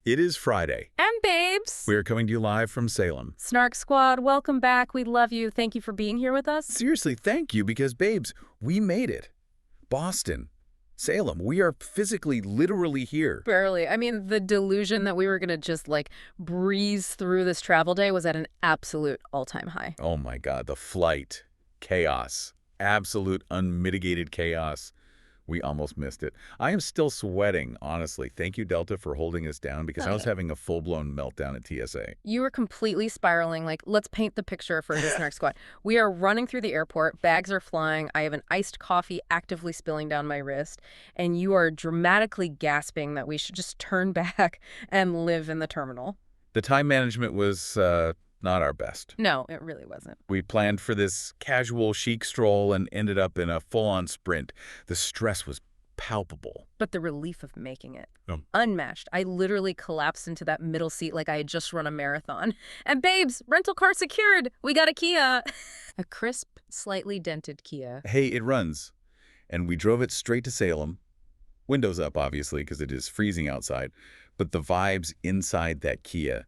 It is Friday. And babes. We are coming to you live from Salem. Snark Squad, welcome back. We love you. Thank you for being here with us. Seriously, thank you, because, babes, we made it. Boston, Salem, we are physically, literally here. Barely. I mean, the delusion that we were going to just, breeze through this travel day was at an absolute all-time high. Oh, my God. The flight. Chaos. Absolute, unmitigated chaos. We almost missed it. I am still sweating, honestly. Thank you, Delta, for holding us down, because I was having a full-blown meltdown at TSA. You were completely spiraling. Let's paint the picture for the Snark Squad. We are running through the airport. Bags are flying. I have an iced coffee actively spilling down my wrist. And you are dramatically gasping that we should just turn back and live in the terminal. The time management was not our best. No, it really wasn't. We planned for this casual chic stroll and ended up in a full-on sprint. The stress was palpable. But the relief of making it. Unmatched. I literally collapsed into that middle seat like I had just run a marathon. And babes, rental car secured. We got a Kia. A crisp, slightly dented Kia. Hey, it runs. And we drove it straight to Salem. Windows up, obviously, because it is freezing outside. But the vibes inside that Kia,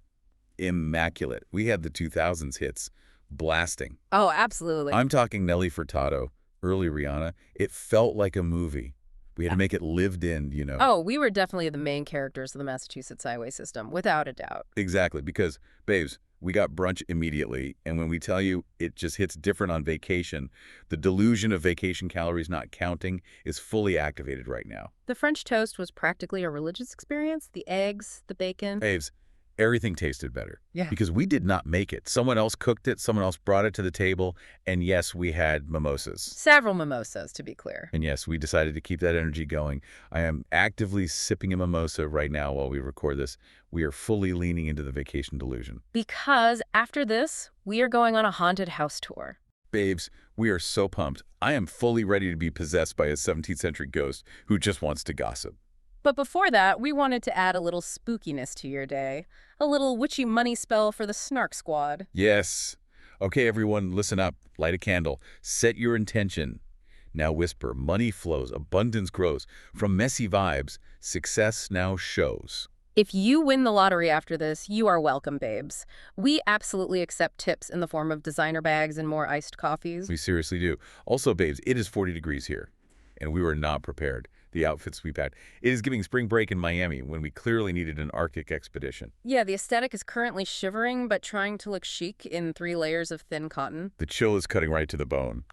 immaculate. We had the 2000s hits blasting. Oh, absolutely. I'm talking Nelly Furtado, early Rihanna. It felt like a movie. We had to make it lived in, you know. Oh, we were definitely the main characters of the Massachusetts highway system, without a doubt. Exactly, because, babes, we got brunch immediately, and when we tell you it just hits different on vacation, the delusion of vacation calories not counting is fully activated right now. The French toast was practically a religious experience. The eggs, the bacon. Babes, everything tasted better. Yeah. Because we did not make it. Someone else cooked it, someone else brought it to the table, and yes, we had mimosas. Several mimosas, to be clear. And yes, we decided to keep that energy going. I am actively sipping a mimosa right now while we record this. We are fully leaning into the vacation delusion. Because after this, we are going on a haunted house tour. Babes, we are so pumped. I am fully ready to be possessed by a 17th century ghost who just wants to gossip. But before that, we wanted to add a little spookiness to your day. A little witchy money spell for the Snark Squad. Yes. Okay, everyone, listen up. Light a candle. Set your intention. Now whisper, money flows, abundance grows. From messy vibes, success now shows. If you win the lottery after this, you are welcome, babes. We absolutely accept tips in the form of designer bags and more iced coffees. We seriously do. Also, babes, it is 40 degrees here, and we were not prepared. The outfits we packed. It is giving spring break in Miami when we clearly needed an Arctic expedition. Yeah, the aesthetic is currently shivering, but trying to look chic in 3 layers of thin cotton. The chill is cutting right to the bone.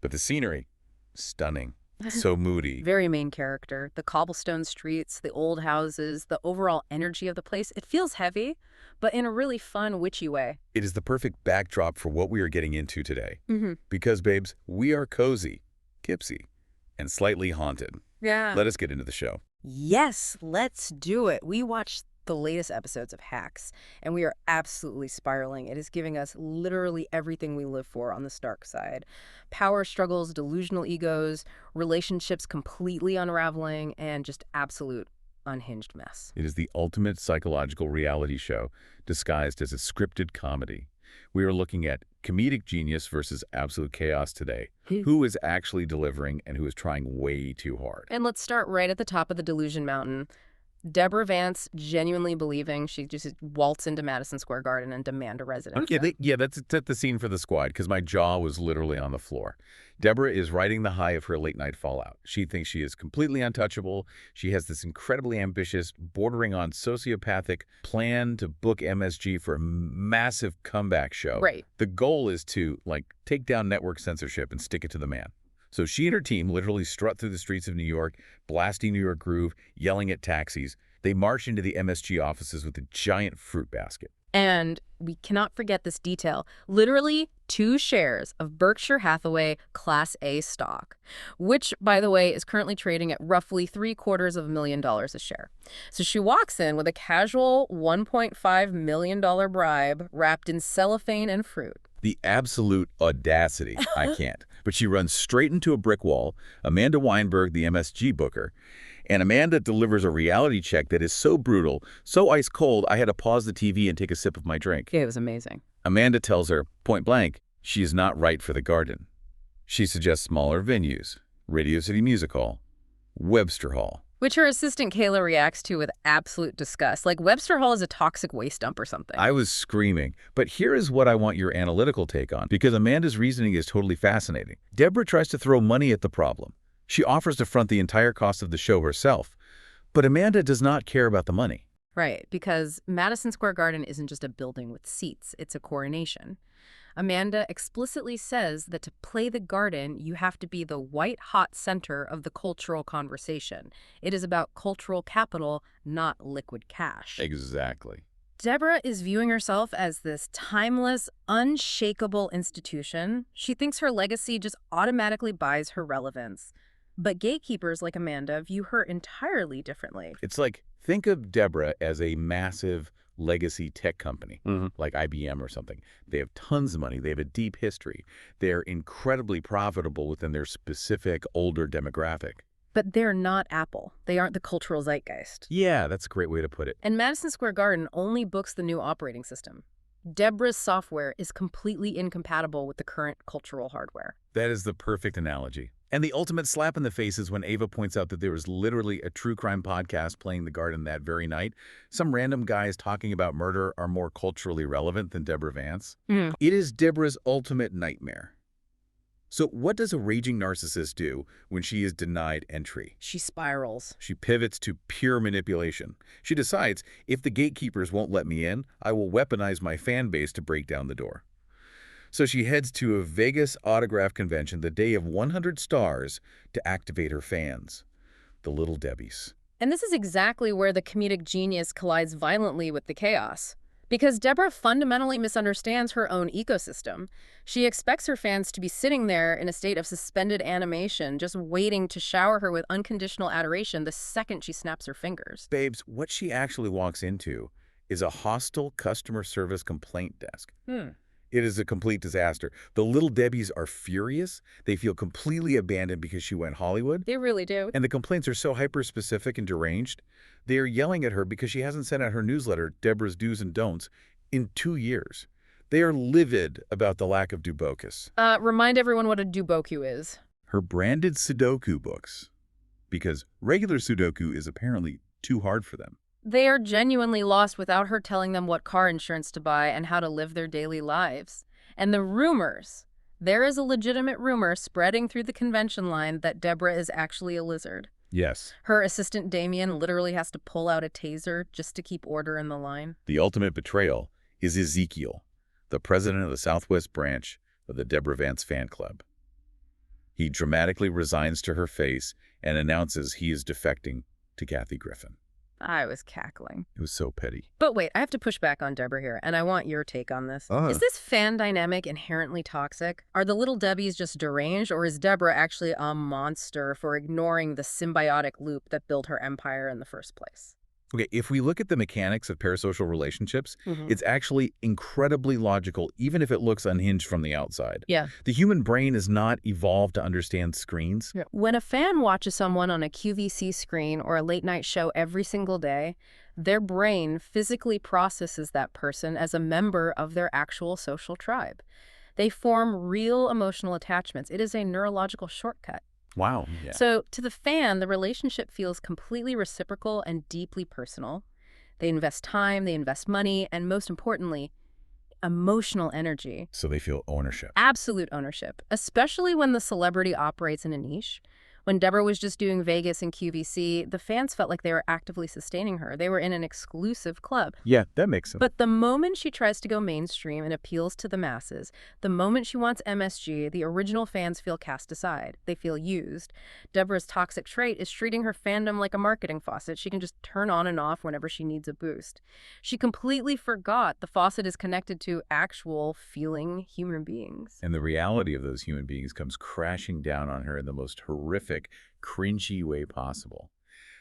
But the scenery, stunning. So moody. Very main character. The cobblestone streets, the old houses, the overall energy of the place. It feels heavy, but in a really fun, witchy way. It is the perfect backdrop for what we are getting into today. Mm-hmm. Because, babes, we are cozy, kipsy, and slightly haunted. Yeah. Let us get into the show. Yes, let's do it. We watched the latest episodes of Hacks, and we are absolutely spiraling. It is giving us literally everything we live for on the Stark side. Power struggles, delusional egos, relationships completely unraveling, and just absolute unhinged mess. It is the ultimate psychological reality show disguised as a scripted comedy. We are looking at comedic genius versus absolute chaos today. Who is actually delivering and who is trying way too hard? And let's start right at the top of the delusion mountain. Deborah Vance genuinely believing she just waltzed into Madison Square Garden and demand a residence. Yeah, that's the scene for the squad, because my jaw was literally on the floor. Deborah is riding the high of her late-night fallout. She thinks she is completely untouchable. She has this incredibly ambitious, bordering on sociopathic plan to book MSG for a massive comeback show. Right. The goal is to, take down network censorship and stick it to the man. So she and her team literally strut through the streets of New York, blasting New York groove, yelling at taxis. They march into the MSG offices with a giant fruit basket. And we cannot forget this detail. Literally 2 shares of Berkshire Hathaway Class A stock, which, by the way, is currently trading at roughly $750,000 a share. So she walks in with a casual $1.5 million bribe wrapped in cellophane and fruit. The absolute audacity. I can't. But she runs straight into a brick wall, Amanda Weinberg, the MSG booker, and Amanda delivers a reality check that is so brutal, so ice cold, I had to pause the TV and take a sip of my drink. Yeah, it was amazing. Amanda tells her, point blank, she is not right for the garden. She suggests smaller venues, Radio City Music Hall, Webster Hall. Which her assistant Kayla reacts to with absolute disgust, like Webster Hall is a toxic waste dump or something. I was screaming. But here is what I want your analytical take on, because Amanda's reasoning is totally fascinating. Deborah tries to throw money at the problem. She offers to front the entire cost of the show herself. But Amanda does not care about the money. Right, because Madison Square Garden isn't just a building with seats, it's a coronation. Amanda explicitly says that to play the garden, you have to be the white-hot center of the cultural conversation. It is about cultural capital, not liquid cash. Exactly. Deborah is viewing herself as this timeless, unshakable institution. She thinks her legacy just automatically buys her relevance. But gatekeepers like Amanda view her entirely differently. It's like, think of Deborah as a massive legacy tech company, like IBM or something. They have tons of money. They have a deep history. They're incredibly profitable within their specific older demographic. But they're not Apple. They aren't the cultural zeitgeist. Yeah, that's a great way to put it. And Madison Square Garden only books the new operating system. Deborah's software is completely incompatible with the current cultural hardware. That is the perfect analogy. And the ultimate slap in the face is when Ava points out that there was literally a true crime podcast playing the garden that very night. Some random guys talking about murder are more culturally relevant than Deborah Vance. It is Deborah's ultimate nightmare. So what does a raging narcissist do when she is denied entry? She spirals. She pivots to pure manipulation. She decides, if the gatekeepers won't let me in, I will weaponize my fan base to break down the door. So she heads to a Vegas autograph convention the day of 100 stars to activate her fans, the Little Debbies. And this is exactly where the comedic genius collides violently with the chaos. Because Deborah fundamentally misunderstands her own ecosystem. She expects her fans to be sitting there in a state of suspended animation, just waiting to shower her with unconditional adoration the second she snaps her fingers. Babes, what she actually walks into is a hostile customer service complaint desk. It is a complete disaster. The Little Debbies are furious. They feel completely abandoned because she went Hollywood. They really do. And the complaints are so hyper-specific and deranged. They are yelling at her because she hasn't sent out her newsletter, Deborah's Do's and Don'ts, in 2 years. They are livid about the lack of Dubocus. Remind everyone what a Duboku is. Her branded Sudoku books. Because regular Sudoku is apparently too hard for them. They are genuinely lost without her telling them what car insurance to buy and how to live their daily lives. And the rumors. There is a legitimate rumor spreading through the convention line that Deborah is actually a lizard. Yes. Her assistant Damien literally has to pull out a taser just to keep order in the line. The ultimate betrayal is Ezekiel, the president of the Southwest branch of the Deborah Vance fan club. He dramatically resigns to her face and announces he is defecting to Kathy Griffin. I was cackling. It was so petty. But wait, I have to push back on Deborah here, and I want your take on this. Is this fan dynamic inherently toxic? Are the Little Debbies just deranged, or is Deborah actually a monster for ignoring the symbiotic loop that built her empire in the first place? Okay, if we look at the mechanics of parasocial relationships, it's actually incredibly logical, even if it looks unhinged from the outside. Yeah. The human brain is not evolved to understand screens. When a fan watches someone on a QVC screen or a late-night show every single day, their brain physically processes that person as a member of their actual social tribe. They form real emotional attachments. It is a neurological shortcut. Wow. Yeah. So to the fan, the relationship feels completely reciprocal and deeply personal. They invest time, they invest money, and most importantly, emotional energy. So they feel ownership. Absolute ownership, especially when the celebrity operates in a niche. When Deborah was just doing Vegas and QVC, the fans felt like they were actively sustaining her. They were in an exclusive club. Yeah, that makes sense. But the moment she tries to go mainstream and appeals to the masses, the moment she wants MSG, the original fans feel cast aside. They feel used. Deborah's toxic trait is treating her fandom like a marketing faucet. She can just turn on and off whenever she needs a boost. She completely forgot the faucet is connected to actual feeling human beings. And the reality of those human beings comes crashing down on her in the most horrific, cringy way possible.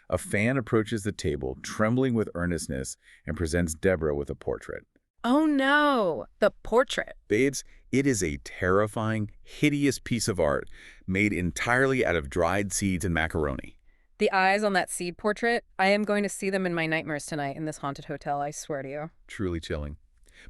A fan approaches the table, trembling with earnestness, and presents Deborah with a portrait. Oh no, the portrait. Babes, it is a terrifying, hideous piece of art made entirely out of dried seeds and macaroni. The eyes on that seed portrait, I am going to see them in my nightmares tonight in this haunted hotel, I swear to you. Truly chilling.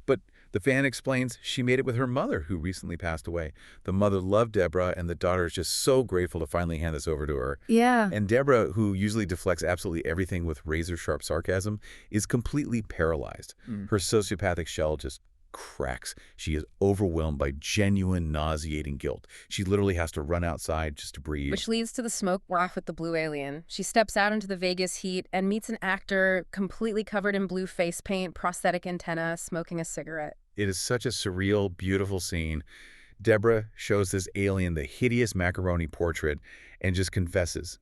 But The fan explains she made it with her mother, who recently passed away. The mother loved Deborah, and the daughter is just so grateful to finally hand this over to her. Yeah. And Deborah, who usually deflects absolutely everything with razor-sharp sarcasm, is completely paralyzed. Her sociopathic shell just cracks. She is overwhelmed by genuine nauseating guilt. She literally has to run outside just to breathe. Which leads to the smoke walk with the blue alien. She steps out into the Vegas heat and meets an actor completely covered in blue face paint, prosthetic antenna, smoking a cigarette. It is such a surreal, beautiful scene. Deborah shows this alien the hideous macaroni portrait and just confesses.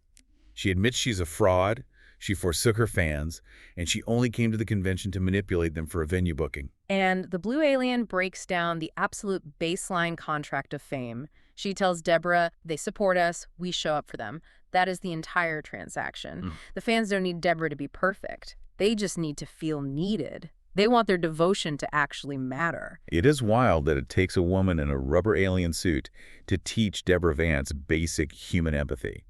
She admits she's a fraud, she forsook her fans, and she only came to the convention to manipulate them for a venue booking. And the blue alien breaks down the absolute baseline contract of fame. She tells Deborah, they support us, we show up for them. That is the entire transaction. The fans don't need Deborah to be perfect. They just need to feel needed. They want their devotion to actually matter. It is wild that it takes a woman in a rubber alien suit to teach Deborah Vance basic human empathy.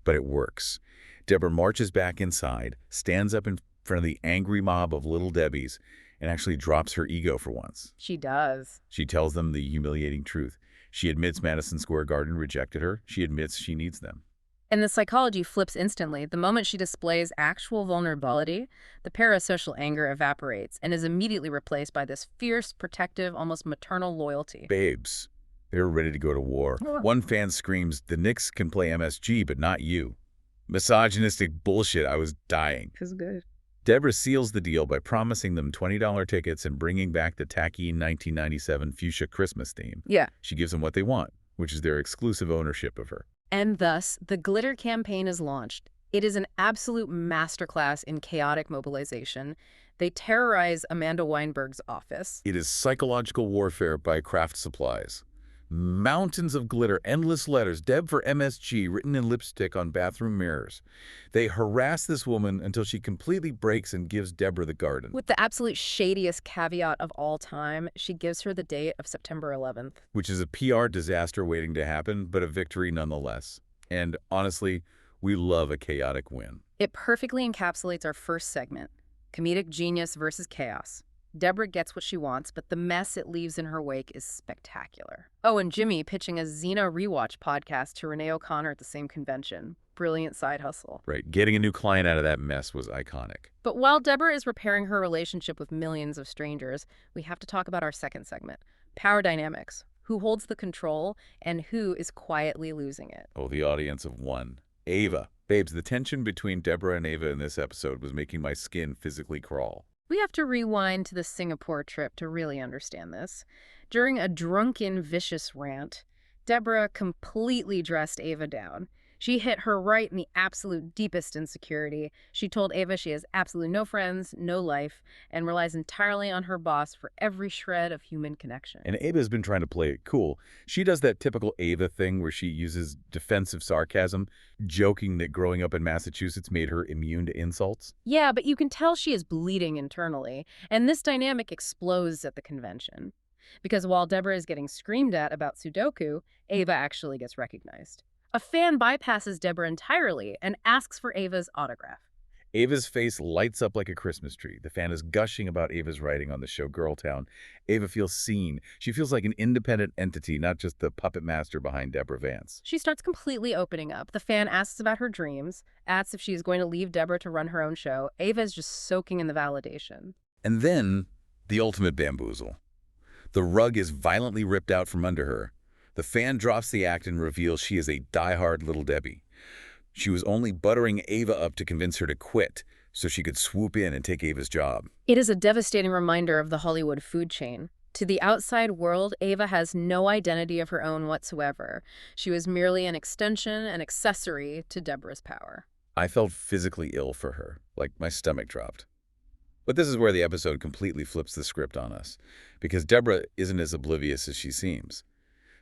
But it works. Deborah marches back inside, stands up in front of the angry mob of little Debbies, and actually drops her ego for once. She does. She tells them the humiliating truth. She admits Madison Square Garden rejected her. She admits she needs them. And the psychology flips instantly. The moment she displays actual vulnerability, the parasocial anger evaporates and is immediately replaced by this fierce, protective, almost maternal loyalty. Babes, they're ready to go to war. One fan screams, the Knicks can play MSG, but not you. Misogynistic bullshit. I was dying. This is good. Deborah seals the deal by promising them $20 tickets and bringing back the tacky 1997 fuchsia Christmas theme. Yeah. She gives them what they want, which is their exclusive ownership of her. And thus, the glitter campaign is launched. It is an absolute masterclass in chaotic mobilization. They terrorize Amanda Weinberg's office. It is psychological warfare by craft supplies. Mountains of glitter, endless letters, Deb for MSG, written in lipstick on bathroom mirrors. They harass this woman until she completely breaks and gives Deborah the garden. With the absolute shadiest caveat of all time, she gives her the date of September 11th. Which is a PR disaster waiting to happen, but a victory nonetheless. And honestly, we love a chaotic win. It perfectly encapsulates our first segment, comedic genius versus chaos. Deborah gets what she wants, but the mess it leaves in her wake is spectacular. Oh, and Jimmy pitching a Xena rewatch podcast to Renee O'Connor at the same convention. Brilliant side hustle. Right. Getting a new client out of that mess was iconic. But while Deborah is repairing her relationship with millions of strangers, we have to talk about our second segment, power dynamics. Who holds the control and who is quietly losing it? Oh, the audience of one. Ava. Babes, the tension between Deborah and Ava in this episode was making my skin physically crawl. We have to rewind to the Singapore trip to really understand this. During a drunken, vicious rant, Deborah completely dressed Ava down. She hit her right in the absolute deepest insecurity. She told Ava she has absolutely no friends, no life, and relies entirely on her boss for every shred of human connection. And Ava's been trying to play it cool. She does that typical Ava thing where she uses defensive sarcasm, joking that growing up in Massachusetts made her immune to insults. Yeah, but you can tell she is bleeding internally, and this dynamic explodes at the convention. Because while Deborah is getting screamed at about Sudoku, Ava actually gets recognized. A fan bypasses Deborah entirely and asks for Ava's autograph. Ava's face lights up like a Christmas tree. The fan is gushing about Ava's writing on the show Girltown. Ava feels seen. She feels like an independent entity, not just the puppet master behind Deborah Vance. She starts completely opening up. The fan asks about her dreams, asks if she is going to leave Deborah to run her own show. Ava is just soaking in the validation. And then, the ultimate bamboozle. The rug is violently ripped out from under her. The fan drops the act and reveals she is a diehard little Debbie. She was only buttering Ava up to convince her to quit so she could swoop in and take Ava's job. It is a devastating reminder of the Hollywood food chain. To the outside world, Ava has no identity of her own whatsoever. She was merely an extension, an accessory to Deborah's power. I felt physically ill for her, like my stomach dropped. But this is where the episode completely flips the script on us, because Deborah isn't as oblivious as she seems.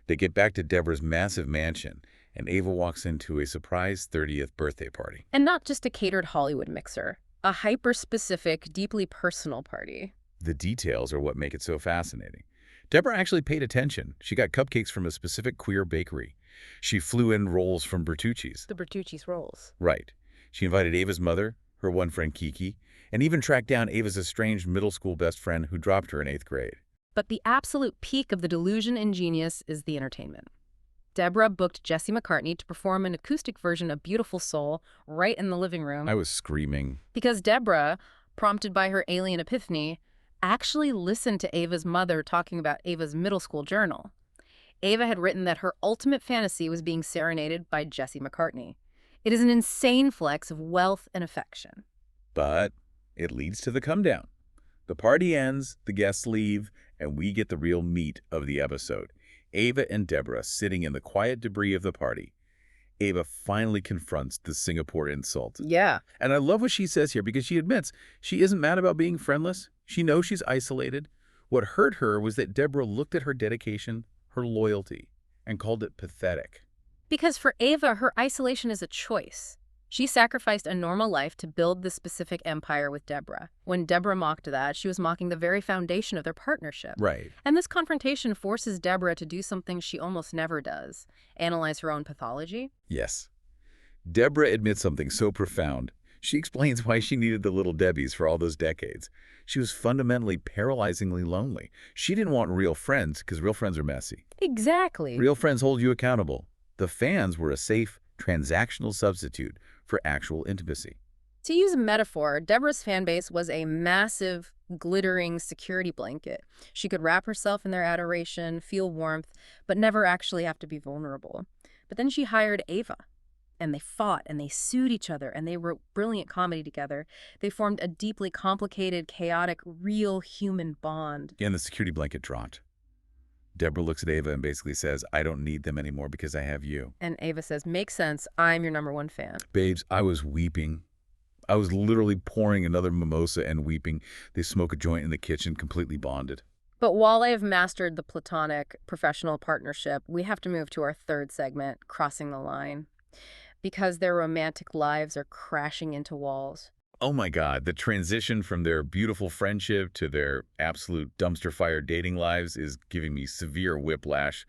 They get back to Deborah's massive mansion, and Ava walks into a surprise 30th birthday party. And not just a catered Hollywood mixer, a hyper-specific, deeply personal party. The details are what make it so fascinating. Deborah actually paid attention. She got cupcakes from a specific queer bakery. She flew in rolls from Bertucci's. The Bertucci's rolls. Right. She invited Ava's mother, her one friend Kiki, and even tracked down Ava's estranged middle school best friend who dropped her in 8th grade. But the absolute peak of the delusion and genius is the entertainment. Deborah booked Jesse McCartney to perform an acoustic version of Beautiful Soul right in the living room. I was screaming. Because Deborah, prompted by her alien epiphany, actually listened to Ava's mother talking about Ava's middle school journal. Ava had written that her ultimate fantasy was being serenaded by Jesse McCartney. It is an insane flex of wealth and affection. But it leads to the come down. The party ends, the guests leave, and we get the real meat of the episode. Ava and Deborah sitting in the quiet debris of the party. Ava finally confronts the Singapore insult. Yeah. And I love what she says here because she admits she isn't mad about being friendless. She knows she's isolated. What hurt her was that Deborah looked at her dedication, her loyalty, and called it pathetic. Because for Ava, her isolation is a choice. She sacrificed a normal life to build this specific empire with Deborah. When Deborah mocked that, she was mocking the very foundation of their partnership. Right. And this confrontation forces Deborah to do something she almost never does, analyze her own pathology. Yes. Deborah admits something so profound. She explains why she needed the little Debbies for all those decades. She was fundamentally paralyzingly lonely. She didn't want real friends because real friends are messy. Exactly. Real friends hold you accountable. The fans were a safe, transactional substitute for actual intimacy. To use a metaphor, Deborah's fan base was a massive, glittering security blanket. She could wrap herself in their adoration, feel warmth, but never actually have to be vulnerable. But then she hired Ava, and they fought, and they sued each other, and they wrote brilliant comedy together. They formed a deeply complicated, chaotic, real human bond. And the security blanket dropped. Deborah looks at Ava and basically says, I don't need them anymore because I have you. And Ava says, makes sense, I'm your #1 fan. Babes, I was weeping. I was literally pouring another mimosa and weeping. They smoke a joint in the kitchen, completely bonded. But while I have mastered the platonic professional partnership, we have to move to our third segment, crossing the line. Because their romantic lives are crashing into walls. Oh my God, the transition from their beautiful friendship to their absolute dumpster fire dating lives is giving me severe whiplash.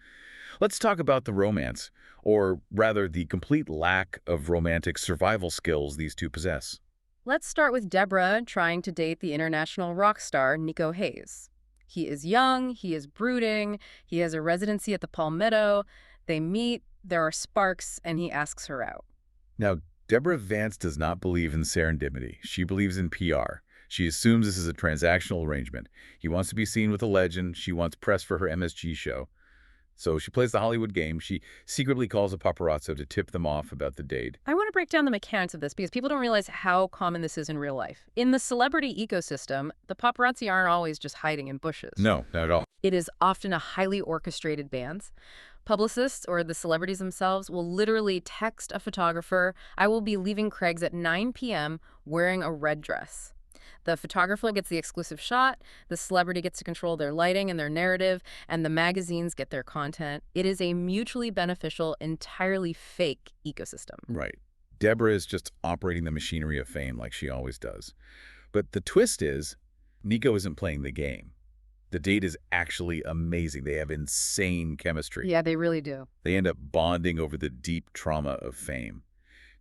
Let's talk about the romance, or rather the complete lack of romantic survival skills these two possess. Let's start with Deborah trying to date the international rock star Nico Hayes. He is young, he is brooding, he has a residency at the Palmetto. They meet, there are sparks, and he asks her out. Now, Deborah Vance does not believe in serendipity. She believes in PR. She assumes this is a transactional arrangement. He wants to be seen with a legend. She wants press for her MSG show. So she plays the Hollywood game. She secretly calls a paparazzo to tip them off about the date. I want to break down the mechanics of this because people don't realize how common this is in real life. In the celebrity ecosystem, the paparazzi aren't always just hiding in bushes. No, not at all. It is often a highly orchestrated dance. Publicists or the celebrities themselves will literally text a photographer, I will be leaving Craig's at 9 p.m. wearing a red dress. The photographer gets the exclusive shot, the celebrity gets to control their lighting and their narrative, and the magazines get their content. It is a mutually beneficial, entirely fake ecosystem. Right. Deborah is just operating the machinery of fame like she always does. But the twist is, Nico isn't playing the game. The date is actually amazing. They have insane chemistry. Yeah, they really do. They end up bonding over the deep trauma of fame.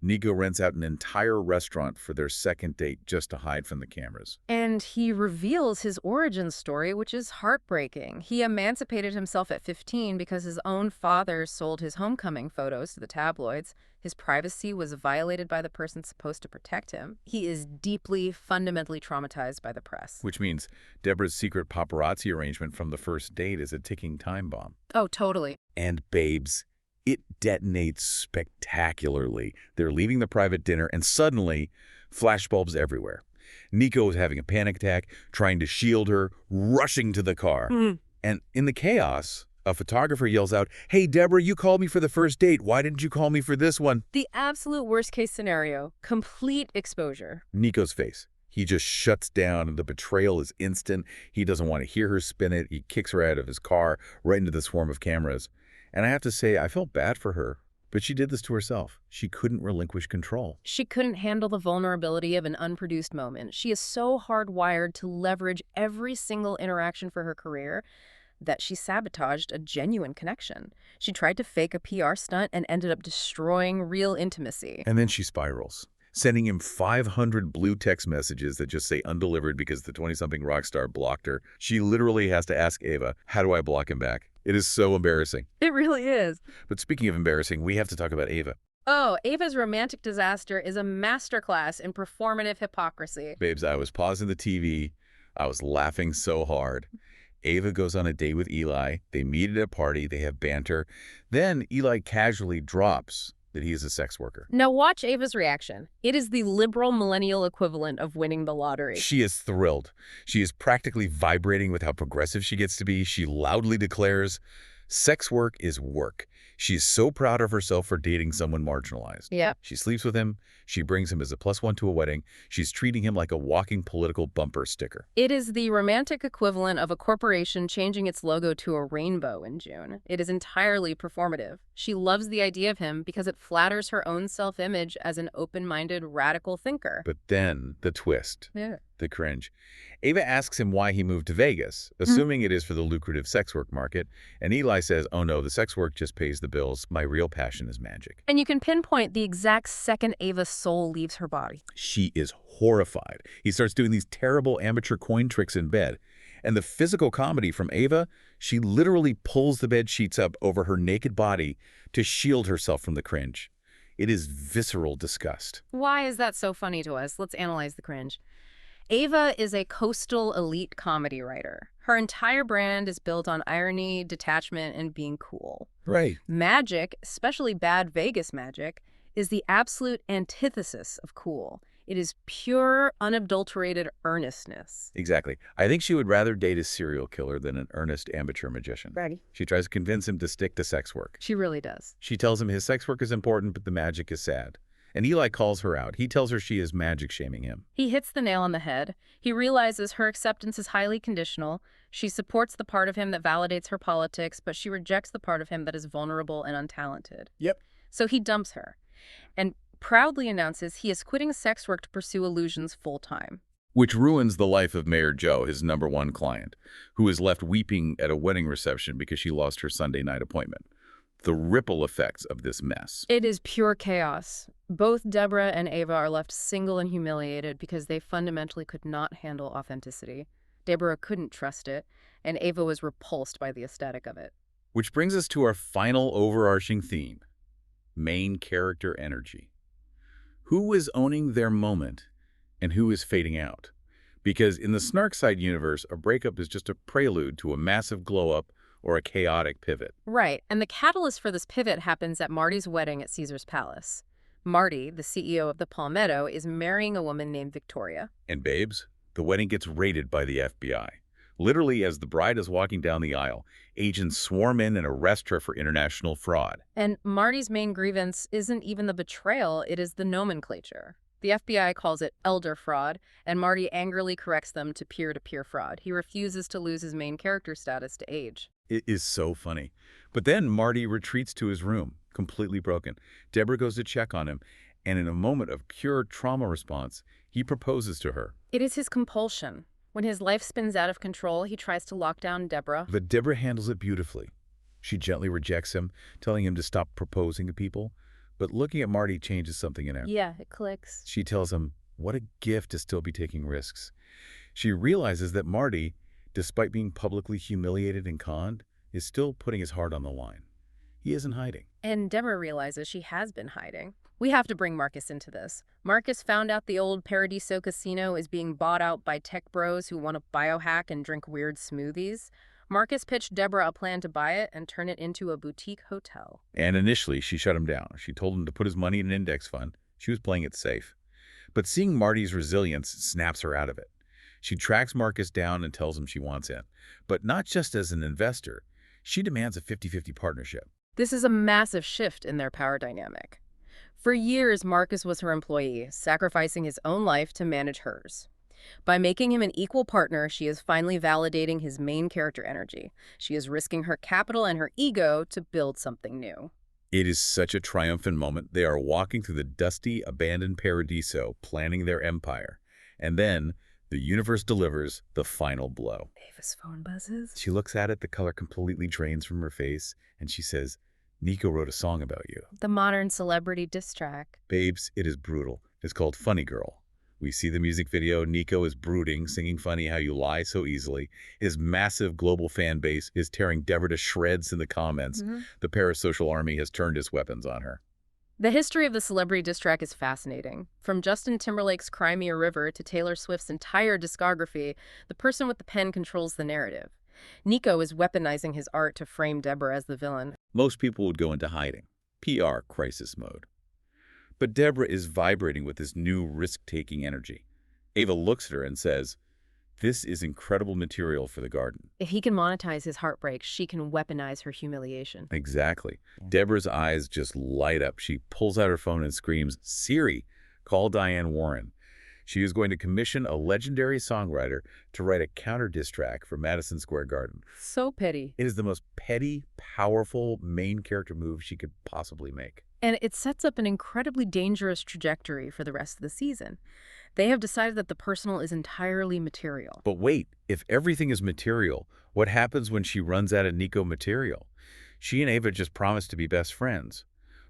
Nico rents out an entire restaurant for their second date just to hide from the cameras. And he reveals his origin story, which is heartbreaking. He emancipated himself at 15 because his own father sold his homecoming photos to the tabloids. His privacy was violated by the person supposed to protect him. He is deeply, fundamentally traumatized by the press. Which means Deborah's secret paparazzi arrangement from the first date is a ticking time bomb. Oh, totally. And babes, it detonates spectacularly. They're leaving the private dinner and suddenly, flashbulbs everywhere. Nico is having a panic attack, trying to shield her, rushing to the car. And in the chaos, a photographer yells out, hey, Deborah, you called me for the first date. Why didn't you call me for this one? The absolute worst case scenario, complete exposure. Nico's face. He just shuts down and the betrayal is instant. He doesn't want to hear her spin it. He kicks her out of his car right into the swarm of cameras. And I have to say, I felt bad for her, but she did this to herself. She couldn't relinquish control. She couldn't handle the vulnerability of an unproduced moment. She is so hardwired to leverage every single interaction for her career that she sabotaged a genuine connection. She tried to fake a PR stunt and ended up destroying real intimacy. And then she spirals. sending him 500 blue text messages that just say undelivered because the 20-something rock star blocked her. She literally has to ask Ava, how do I block him back? It is so embarrassing. It really is. But speaking of embarrassing, we have to talk about Ava. Oh, Ava's romantic disaster is a masterclass in performative hypocrisy. Babes, I was pausing the TV. I was laughing so hard. Ava goes on a date with Eli. They meet at a party. They have banter. Then Eli casually drops that he is a sex worker. Now watch Ava's reaction. It is the liberal millennial equivalent of winning the lottery. She is thrilled. She is practically vibrating with how progressive she gets to be. She loudly declares, sex work is work. She is so proud of herself for dating someone marginalized. Yeah. She sleeps with him. She brings him as a +1 to a wedding. She's treating him like a walking political bumper sticker. It is the romantic equivalent of a corporation changing its logo to a rainbow in June. It is entirely performative. She loves the idea of him because it flatters her own self-image as an open-minded, radical thinker. But then the twist. Yeah. The cringe. Ava asks him why he moved to Vegas, assuming it is for the lucrative sex work market, and Eli says, oh no, the sex work just pays the bills. My real passion is magic. And you can pinpoint the exact second Ava's soul leaves her body. She is horrified. He starts doing these terrible amateur coin tricks in bed. And the physical comedy from Ava, she literally pulls the bed sheets up over her naked body to shield herself from the cringe. It is visceral disgust. Why is that so funny to us? Let's analyze the cringe. Ava is a coastal elite comedy writer. Her entire brand is built on irony, detachment, and being cool. Right. Magic, especially bad Vegas magic, is the absolute antithesis of cool. It is pure, unadulterated earnestness. Exactly. I think she would rather date a serial killer than an earnest amateur magician. Ready? She tries to convince him to stick to sex work. She really does. She tells him his sex work is important, but the magic is sad. And Eli calls her out. He tells her she is magic shaming him. He hits the nail on the head. He realizes her acceptance is highly conditional. She supports the part of him that validates her politics, but she rejects the part of him that is vulnerable and untalented. Yep. So he dumps her and proudly announces he is quitting sex work to pursue illusions full-time. Which ruins the life of Mayor Joe, his #1 client, who is left weeping at a wedding reception because she lost her Sunday night appointment. The ripple effects of this mess. It is pure chaos. Both Deborah and Ava are left single and humiliated because they fundamentally could not handle authenticity. Deborah couldn't trust it, and Ava was repulsed by the aesthetic of it. Which brings us to our final overarching theme, main character energy. Who is owning their moment and who is fading out? Because in the Snark side universe, a breakup is just a prelude to a massive glow-up or a chaotic pivot. Right, and the catalyst for this pivot happens at Marty's wedding at Caesar's Palace. Marty, the CEO of the Palmetto, is marrying a woman named Victoria. And babes, the wedding gets raided by the FBI. Literally, as the bride is walking down the aisle, agents swarm in and arrest her for international fraud. And Marty's main grievance isn't even the betrayal, it is the nomenclature. The FBI calls it elder fraud, and Marty angrily corrects them to peer-to-peer fraud. He refuses to lose his main character status to age. It is so funny. But then Marty retreats to his room, completely broken. Deborah goes to check on him, and in a moment of pure trauma response, he proposes to her. It is his compulsion. When his life spins out of control, he tries to lock down Deborah. But Deborah handles it beautifully. She gently rejects him, telling him to stop proposing to people. But looking at Marty changes something in him. Yeah, it clicks. She tells him, what a gift to still be taking risks. She realizes that Marty, despite being publicly humiliated and conned, is still putting his heart on the line. He isn't hiding. And Deborah realizes she has been hiding. We have to bring Marcus into this. Marcus found out the old Paradiso casino is being bought out by tech bros who want to biohack and drink weird smoothies. Marcus pitched Deborah a plan to buy it and turn it into a boutique hotel. And initially, she shut him down. She told him to put his money in an index fund. She was playing it safe. But seeing Marty's resilience snaps her out of it. She tracks Marcus down and tells him she wants in. But not just as an investor. She demands a 50-50 partnership. This is a massive shift in their power dynamic. For years, Marcus was her employee, sacrificing his own life to manage hers. By making him an equal partner, she is finally validating his main character energy. She is risking her capital and her ego to build something new. It is such a triumphant moment. They are walking through the dusty, abandoned Paradiso, planning their empire. And then the universe delivers the final blow. Ava's phone buzzes. She looks at it, the color completely drains from her face, and she says, Nico wrote a song about you. The modern celebrity diss track. Babes, it is brutal. It's called Funny Girl. We see the music video. Nico is brooding, singing funny how you lie so easily. His massive global fan base is tearing Deborah to shreds in the comments. The parasocial army has turned its weapons on her. The history of the celebrity diss track is fascinating. From Justin Timberlake's Cry Me a River to Taylor Swift's entire discography, the person with the pen controls the narrative. Nico is weaponizing his art to frame Deborah as the villain. Most people would go into hiding, PR crisis mode. But Deborah is vibrating with this new risk-taking energy. Ava looks at her and says, "This is incredible material for the garden." If he can monetize his heartbreak, she can weaponize her humiliation. Exactly. Deborah's eyes just light up. She pulls out her phone and screams, "Siri, call Diane Warren." She is going to commission a legendary songwriter to write a counter diss track for Madison Square Garden. So petty. It is the most petty, powerful main character move she could possibly make. And it sets up an incredibly dangerous trajectory for the rest of the season. They have decided that the personal is entirely material. But wait, if everything is material, what happens when she runs out of Nico material? She and Ava just promised to be best friends.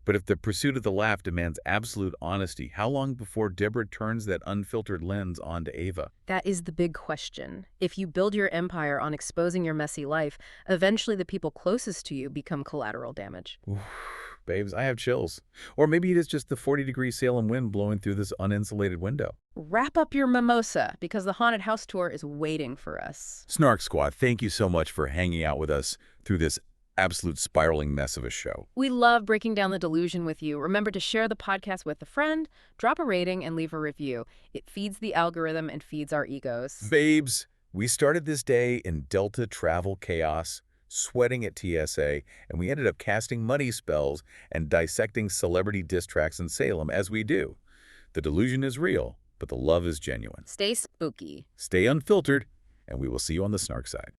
But if the pursuit of the laugh demands absolute honesty, how long before Deborah turns that unfiltered lens onto Ava? That is the big question. If you build your empire on exposing your messy life, eventually the people closest to you become collateral damage. Oof, babes, I have chills. Or maybe it is just the 40-degree Salem wind blowing through this uninsulated window. Wrap up your mimosa, because the haunted house tour is waiting for us. Snark Squad, thank you so much for hanging out with us through this absolute spiraling mess of a show. We love breaking down the delusion with you. Remember to share the podcast with a friend, drop a rating, and leave a review. It feeds the algorithm and feeds our egos. Babes, we started this day in Delta travel chaos, sweating at TSA, and we ended up casting money spells and dissecting celebrity diss tracks in Salem as we do. The delusion is real, but the love is genuine. Stay spooky. Stay unfiltered, and we will see you on the Snark side.